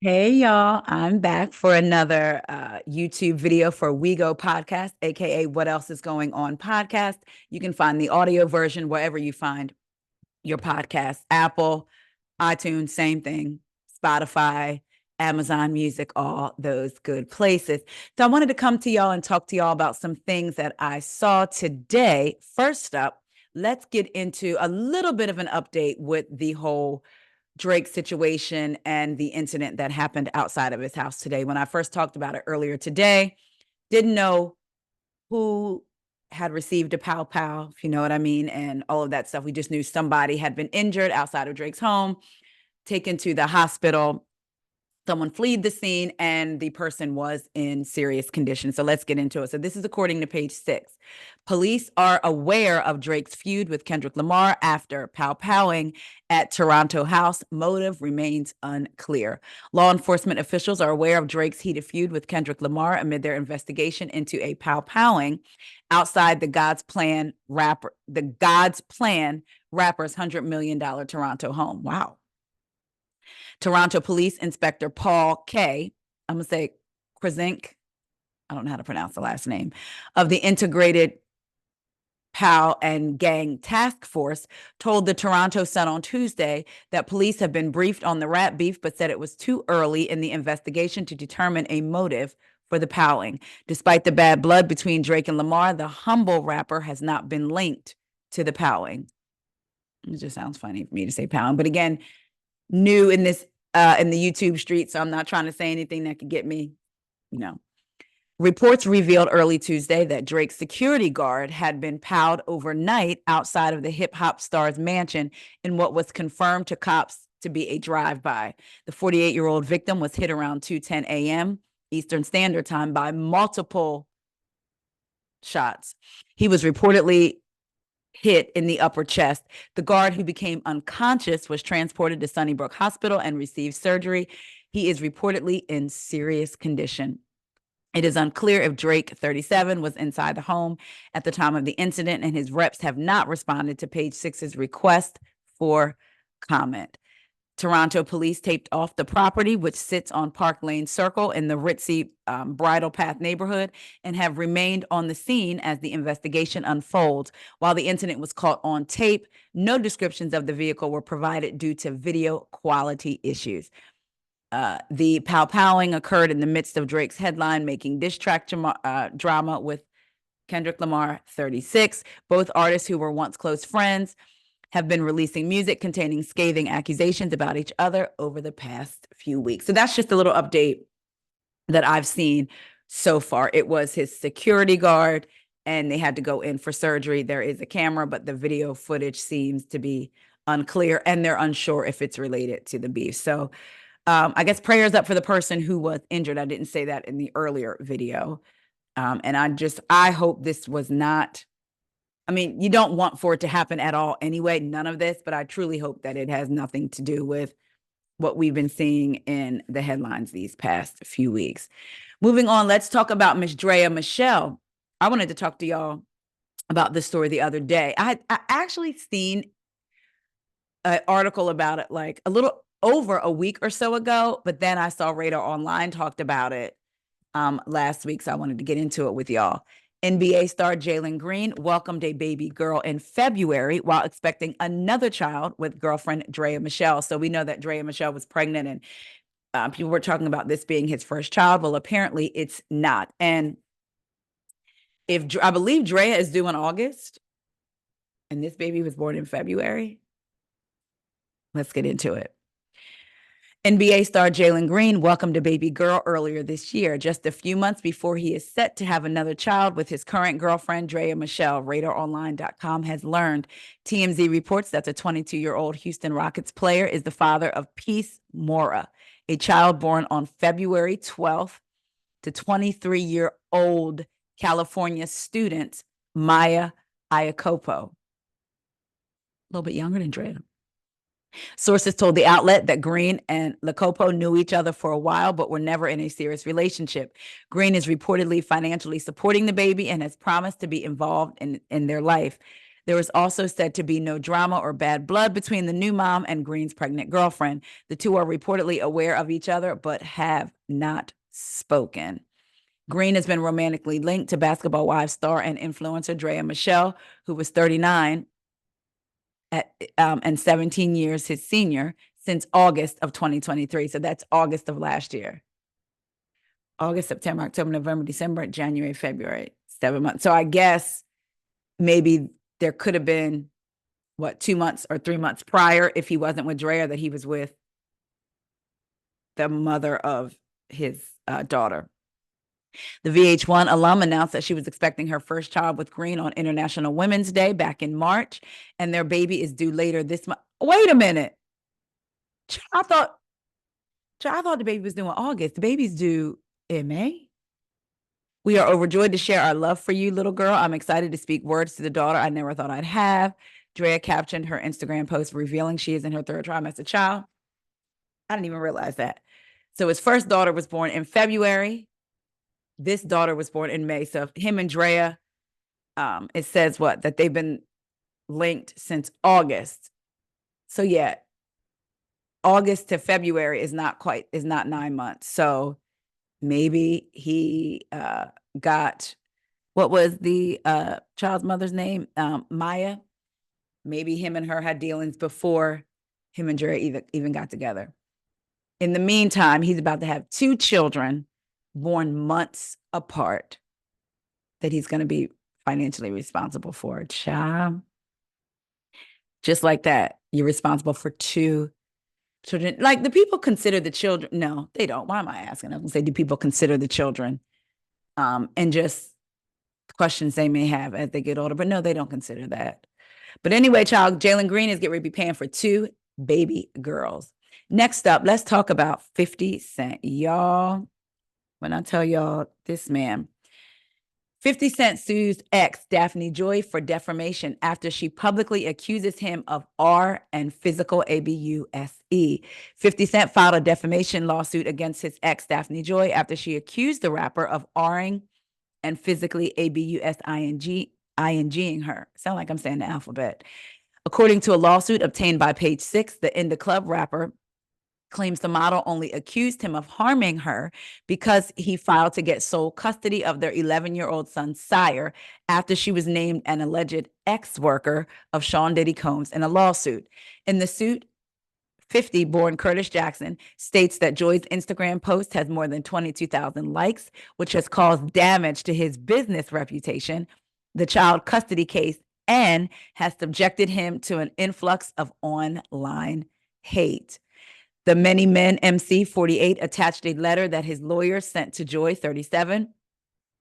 Hey y'all, I'm back for another YouTube video for WEIGO podcast, aka What Else Is Going On podcast. You can find the audio version wherever you find your podcast, Apple, iTunes, same thing, Spotify, Amazon Music, all those good places. So I wanted to come to y'all and talk to y'all about some things that I saw today. First up, let's get into a little bit of an update with the whole Drake situation and the incident that happened outside of his house today. When I first talked about it earlier today, didn't know who had received a pow pow, if you know what I mean, and all of that stuff. We just knew somebody had been injured outside of Drake's home, taken to the hospital. Someone fled the scene and the person was in serious condition. So let's get into it. So this is according to page 6. Police are aware of Drake's feud with Kendrick Lamar after pow-powing at Toronto house. Motive remains unclear. Law enforcement officials are aware of Drake's heated feud with Kendrick Lamar amid their investigation into a pow-powing outside the God's Plan rapper's $100 million Toronto home. Wow. Toronto Police Inspector Paul K. I'm going to say Krasinski. I don't know how to pronounce the last name, of the Integrated POW and Gang Task Force told the Toronto Sun on Tuesday that police have been briefed on the rap beef, but said it was too early in the investigation to determine a motive for the powing. Despite the bad blood between Drake and Lamar, the humble rapper has not been linked to the powing. It just sounds funny for me to say powing, but again, new in this in the YouTube street, so I'm not trying to say anything that could get me, you know. Reports revealed early Tuesday that Drake's security guard had been powed overnight outside of the hip hop star's mansion in what was confirmed to cops to be a drive-by. The 48-year-old victim was hit around 2:10 a.m. Eastern Standard Time by multiple shots. He was reportedly hit in the upper chest. The guard, who became unconscious, was transported to Sunnybrook Hospital and received surgery. He is reportedly in serious condition. It is unclear if Drake, 37, was inside the home at the time of the incident, and his reps have not responded to page 6's request for comment. Toronto police taped off the property, which sits on Park Lane Circle in the ritzy Bridle Path neighborhood, and have remained on the scene as the investigation unfolds. While the incident was caught on tape, no descriptions of the vehicle were provided due to video quality issues. The pow-powing occurred in the midst of Drake's headline making diss track drama with Kendrick Lamar, 36. Both artists, who were once close friends, have been releasing music containing scathing accusations about each other over the past few weeks. So that's just a little update that I've seen so far. It was his security guard, and they had to go in for surgery. There is a camera, but the video footage seems to be unclear, and they're unsure if it's related to the beef. So I guess prayers up for the person who was injured. I didn't say that in the earlier video. And I hope this was not, I mean, you don't want for it to happen at all anyway, none of this, but I truly hope that it has nothing to do with what we've been seeing in the headlines these past few weeks. Moving on, let's talk about Miss Drea Michelle. I wanted to talk to y'all about this story the other day. I actually seen an article about it like a little over a week or so ago, but then I saw Radar Online talked about it last week, so I wanted to get into it with y'all. NBA star Jalen Green welcomed a baby girl in February while expecting another child with girlfriend Drea Michelle. So we know that Drea Michelle was pregnant, and people were talking about this being his first child. Well, apparently it's not. And if I believe Drea is due in August, and this baby was born in February, let's get into it. NBA star Jalen Green welcomed a baby girl earlier this year, just a few months before he is set to have another child with his current girlfriend, Drea Michelle. RadarOnline.com has learned. TMZ reports that the 22-year-old Houston Rockets player is the father of Peace Mora, a child born on February 12th to 23-year-old California student Maya Iacopo. A little bit younger than Drea. Sources told the outlet that Green and Lacopo knew each other for a while, but were never in a serious relationship. Green is reportedly financially supporting the baby and has promised to be involved in their life. There was also said to be no drama or bad blood between the new mom and Green's pregnant girlfriend. The two are reportedly aware of each other, but have not spoken. Green has been romantically linked to Basketball Wives star and influencer Drea Michelle, who was 39 and 17 years his senior since August of 2023. So that's August of last year. August, September, October, November, December, January, February, 7 months. So I guess maybe there could have been, 2 months or 3 months prior, if he wasn't with Drea, that he was with the mother of his daughter. The VH1 alum announced that she was expecting her first child with Green on International Women's Day back in March, and their baby is due later this month. Wait a minute. I thought the baby was due in August. The baby's due in May. We are overjoyed to share our love for you, little girl. I'm excited to speak words to the daughter I never thought I'd have. Drea captioned her Instagram post revealing she is in her third trimester child. I didn't even realize that. So his first daughter was born in February. This daughter was born in May. So him and Drea, it says that they've been linked since August. So yeah, August to February is not 9 months. So maybe he got, what was the child's mother's name? Maya. Maybe him and her had dealings before him and Drea even got together. In the meantime, he's about to have 2 children born months apart that he's going to be financially responsible for. Child. Just like that, you're responsible for 2 children. Like, do people consider the children? No, they don't. Why am I asking? I was going to say, do people consider the children? And just questions they may have as they get older. But no, they don't consider that. But anyway, child, Jalen Green is getting ready to be paying for 2 baby girls. Next up, let's talk about 50 Cent. Y'all, when I tell y'all, this man, 50 Cent sues ex Daphne Joy for defamation after she publicly accuses him of R and physical abuse. 50 Cent filed a defamation lawsuit against his ex Daphne Joy after she accused the rapper of R-ing and physically abusing her. Sound like I'm saying the alphabet. According to a lawsuit obtained by Page Six, the In the Club rapper claims the model only accused him of harming her because he filed to get sole custody of their 11-year-old son, Sire, after she was named an alleged ex-worker of Sean Diddy Combs in a lawsuit. In the suit, 50, born Curtis Jackson, states that Joy's Instagram post has more than 22,000 likes, which has caused damage to his business reputation, the child custody case, and has subjected him to an influx of online hate. The Many Men MC 48 attached a letter that his lawyer sent to Joy 37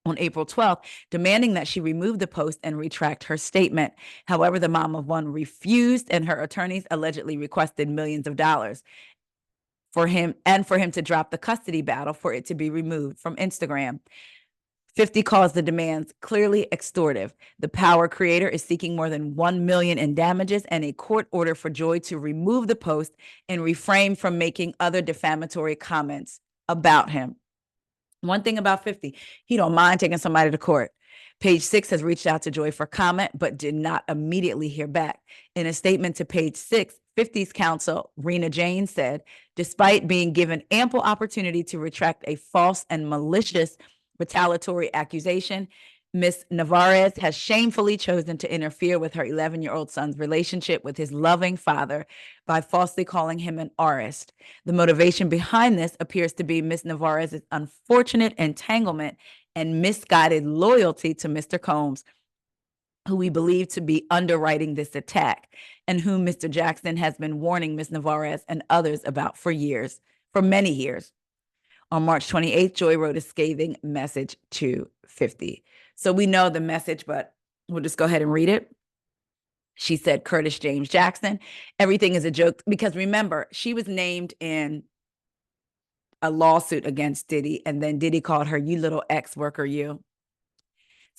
on April 12th, demanding that she remove the post and retract her statement. However, the mom of one refused, and her attorneys allegedly requested millions of dollars for him to drop the custody battle for it to be removed from Instagram. 50 calls the demands clearly extortive. The Power creator is seeking more than $1 million in damages and a court order for Joy to remove the post and refrain from making other defamatory comments about him. One thing about 50, he don't mind taking somebody to court. Page Six has reached out to Joy for comment, but did not immediately hear back. In a statement to Page Six, 50's counsel, Rena Jane, said, despite being given ample opportunity to retract a false and malicious retaliatory accusation, Ms. Navarez has shamefully chosen to interfere with her 11-year-old son's relationship with his loving father by falsely calling him an artist. The motivation behind this appears to be Ms. Navarez's unfortunate entanglement and misguided loyalty to Mr. Combs, who we believe to be underwriting this attack, and whom Mr. Jackson has been warning Ms. Navarez and others about for many years. On March 28th, Joy wrote a scathing message to 50. So we know the message, but we'll just go ahead and read it. She said, Curtis James Jackson, everything is a joke. Because remember, she was named in a lawsuit against Diddy, and then Diddy called her, you little ex-worker, you.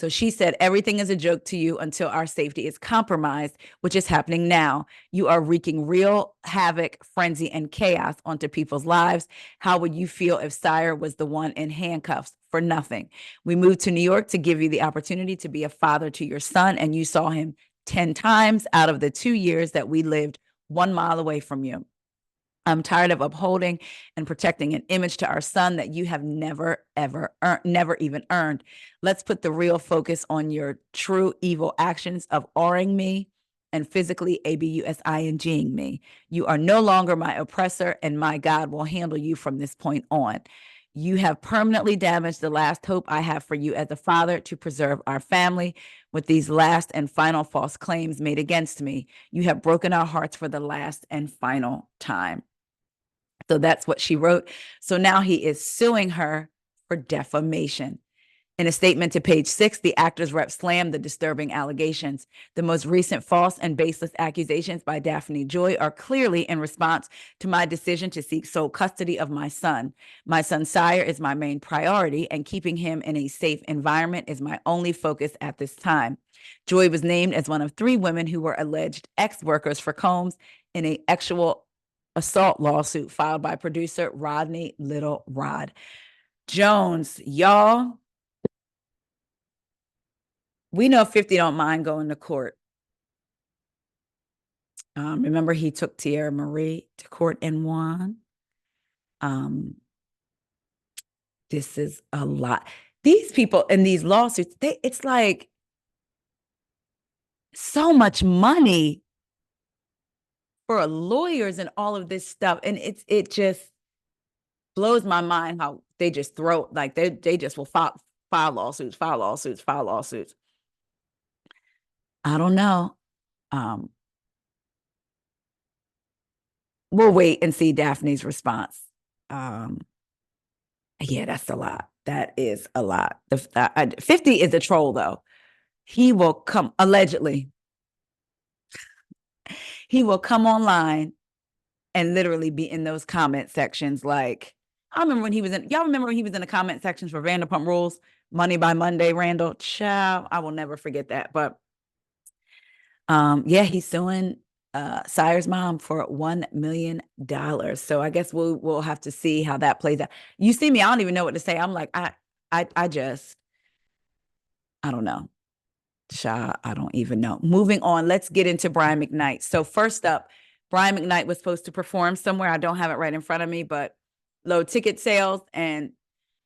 So she said, everything is a joke to you until our safety is compromised, which is happening now. You are wreaking real havoc, frenzy, and chaos onto people's lives. How would you feel if Sire was the one in handcuffs for nothing? We moved to New York to give you the opportunity to be a father to your son, and you saw him 10 times out of the 2 years that we lived 1 mile away from you. I'm tired of upholding and protecting an image to our son that you have never, ever earned, never even earned. Let's put the real focus on your true evil actions of awing me and physically abusing me. You are no longer my oppressor, and my God will handle you from this point on. You have permanently damaged the last hope I have for you as a father to preserve our family with these last and final false claims made against me. You have broken our hearts for the last and final time. So that's what she wrote. So now he is suing her for defamation. In a statement to Page 6, the actor's rep slammed the disturbing allegations. The most recent false and baseless accusations by Daphne Joy are clearly in response to my decision to seek sole custody of my son. My son's sire is my main priority, and keeping him in a safe environment is my only focus at this time. Joy was named as one of 3 women who were alleged ex-workers for Combs in an sexual assault lawsuit filed by producer Rodney Little Rod Jones. Y'all, we know 50 don't mind going to court. Remember, he took Tierra Marie to court and won. This is a lot. These people in these lawsuits, it's like so much money for lawyers and all of this stuff. And it just blows my mind how they just throw, like they just will file lawsuits. I don't know. We'll wait and see Daphne's response. Yeah, that's a lot. That is a lot. 50 is a troll, though. He will come, allegedly, he will come online and literally be in those comment sections. Like, I remember when he was in, y'all remember when he was in the comment sections for Vanderpump Rules, Money by Monday, Randall? Child, I will never forget that. But yeah, he's suing Sire's mom for $1 million. So I guess we'll have to see how that plays out. You see me, I don't even know what to say. I'm like, I don't know. I don't even know. Moving on, let's get into Brian McKnight. So first up, Brian McKnight was supposed to perform somewhere. I don't have it right in front of me, but low ticket sales, and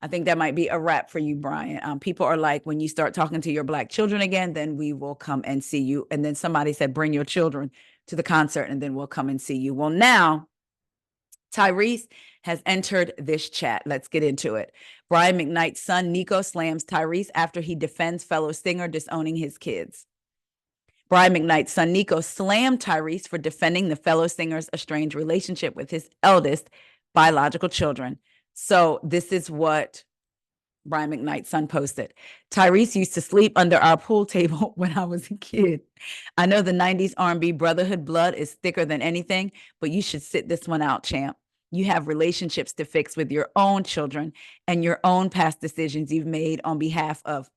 I think that might be a wrap for you, Brian. People are like, when you start talking to your Black children again, then we will come and see you. And then somebody said, bring your children to the concert, and then we'll come and see you. Well, now Tyrese has entered this chat. Let's get into it. Brian McKnight's son, Nicko, slams Tyrese after he defends fellow singer disowning his kids. Brian McKnight's son, Nicko, slammed Tyrese for defending the fellow singer's estranged relationship with his eldest biological children. So this is what Brian McKnight's son posted. Tyrese used to sleep under our pool table when I was a kid. I know the 90s R&B brotherhood blood is thicker than anything, but you should sit this one out, champ. You have relationships to fix with your own children and your own past decisions you've made on behalf of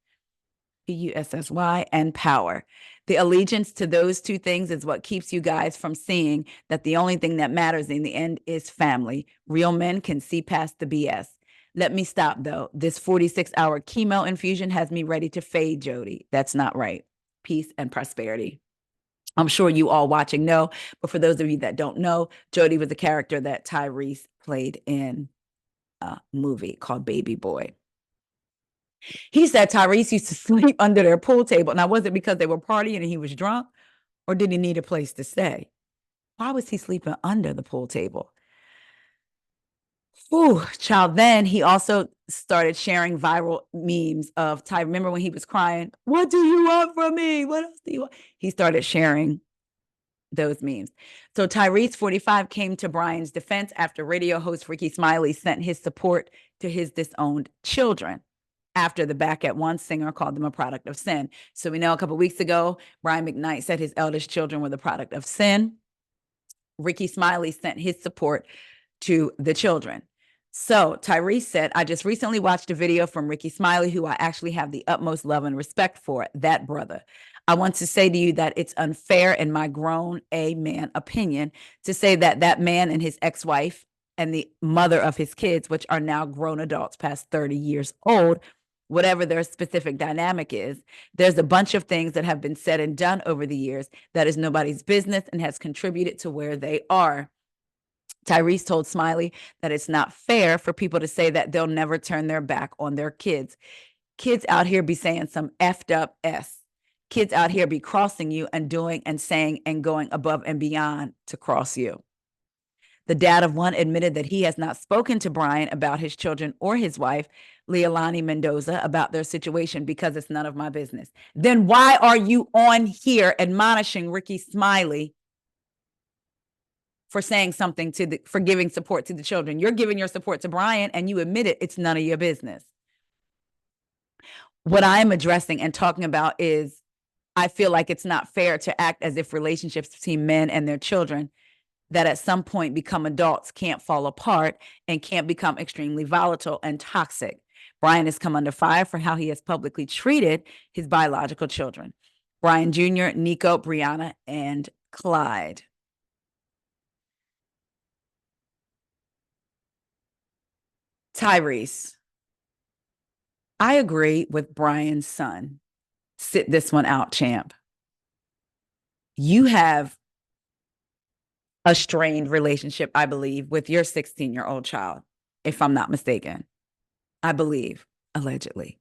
PUSSY and power. The allegiance to those 2 things is what keeps you guys from seeing that the only thing that matters in the end is family. Real men can see past the BS. Let me stop, though. This 46-hour chemo infusion has me ready to fade, Jody. That's not right. Peace and prosperity. I'm sure you all watching know, but for those of you that don't know, Jody was a character that Tyrese played in a movie called Baby Boy. He said Tyrese used to sleep under their pool table. Now, was it because they were partying and he was drunk, or did he need a place to stay? Why was he sleeping under the pool table? Ooh, child. Then he also started sharing viral memes of Ty. Remember when he was crying? What do you want from me? What else do you want? He started sharing those memes. So Tyrese, 45, came to Brian's defense after radio host Ricky Smiley sent his support to his disowned children after the Back at One singer called them a product of sin. So we know a couple of weeks ago, Brian McKnight said his eldest children were the product of sin. Ricky Smiley sent his support to the children. So Tyrese said, I just recently watched a video from Ricky Smiley, who I actually have the utmost love and respect for, that brother. I want to say to you that it's unfair in my grown man opinion to say that that man and his ex-wife and the mother of his kids, which are now grown adults past 30 years old, whatever their specific dynamic is. There's a bunch of things that have been said and done over the years that is nobody's business and has contributed to where they are. Tyrese told Smiley that it's not fair for people to say that they'll never turn their back on their kids. Kids out here be saying some effed up S. Kids out here be crossing you and doing and saying and going above and beyond to cross you. The dad of one admitted that he has not spoken to Brian about his children or his wife, Leilani Mendoza, about their situation because it's none of my business. Then why are you on here admonishing Ricky Smiley for saying something for giving support to the children? You're giving your support to Brian and you admit it, it's none of your business. What I'm addressing and talking about is I feel like it's not fair to act as if relationships between men and their children that at some point become adults can't fall apart and can't become extremely volatile and toxic. Brian has come under fire for how he has publicly treated his biological children, Brian Jr., Nicko, Brianna, and Clyde. Tyrese, I agree with Brian's son. Sit this one out, champ. You have a strained relationship, I believe, with your 16-year-old child, if I'm not mistaken. I believe, allegedly.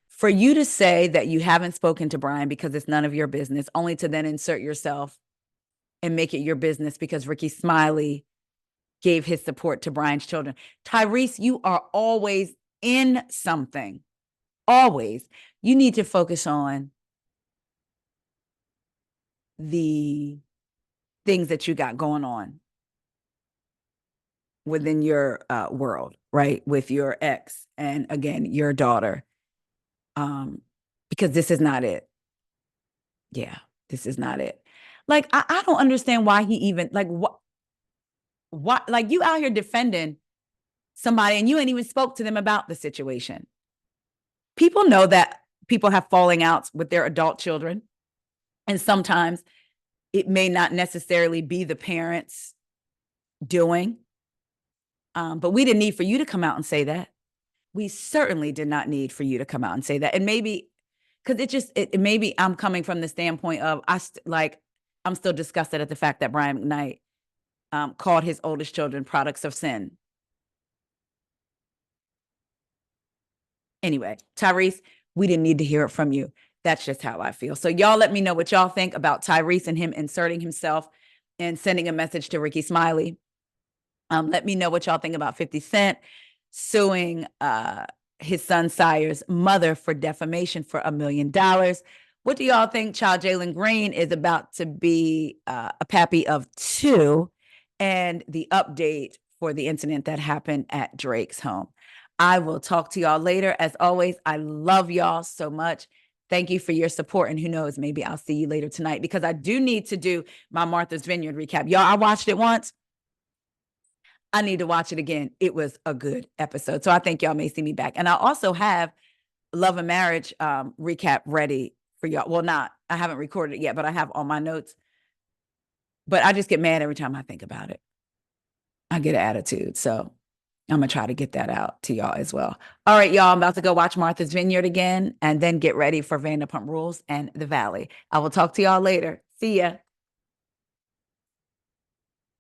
For you to say that you haven't spoken to Brian because it's none of your business, only to then insert yourself and make it your business because Ricky Smiley gave his support to Brian's children. Tyrese, you are always in something. Always. You need to focus on the things that you got going on within your world, right? With your ex and again, your daughter. Because this is not it. Yeah, this is not it. Like, I don't understand why he even, like, what, like, you out here defending somebody and you ain't even spoke to them about the situation. People know that people have falling outs with their adult children. And sometimes it may not necessarily be the parents doing. But we didn't need for you to come out and say that. We certainly did not need for you to come out and say that. And maybe, because maybe I'm coming from the standpoint of, I'm still disgusted at the fact that Brian McKnight called his oldest children products of sin. Anyway, Tyrese, we didn't need to hear it from you. That's just how I feel. So y'all let me know what y'all think about Tyrese and him inserting himself and sending a message to Ricky Smiley. Let me know what y'all think about 50 Cent suing his son Sire's mother for defamation for $1 million. What do y'all think child Jalen Green is about to be a pappy of 2, and the update for the incident that happened at Drake's home? I will talk to y'all later. As always, I love y'all so much. Thank you for your support. And who knows, maybe I'll see you later tonight because I do need to do my Martha's Vineyard recap. Y'all, I watched it once. I need to watch it again. It was a good episode. So I think y'all may see me back. And I also have Love and Marriage recap ready for y'all. Well, I haven't recorded it yet, but I have all my notes. But I just get mad every time I think about it. I get an attitude. So I'm going to try to get that out to y'all as well. All right, y'all, I'm about to go watch Martha's Vineyard again and then get ready for Vanderpump Rules and The Valley. I will talk to y'all later. See ya.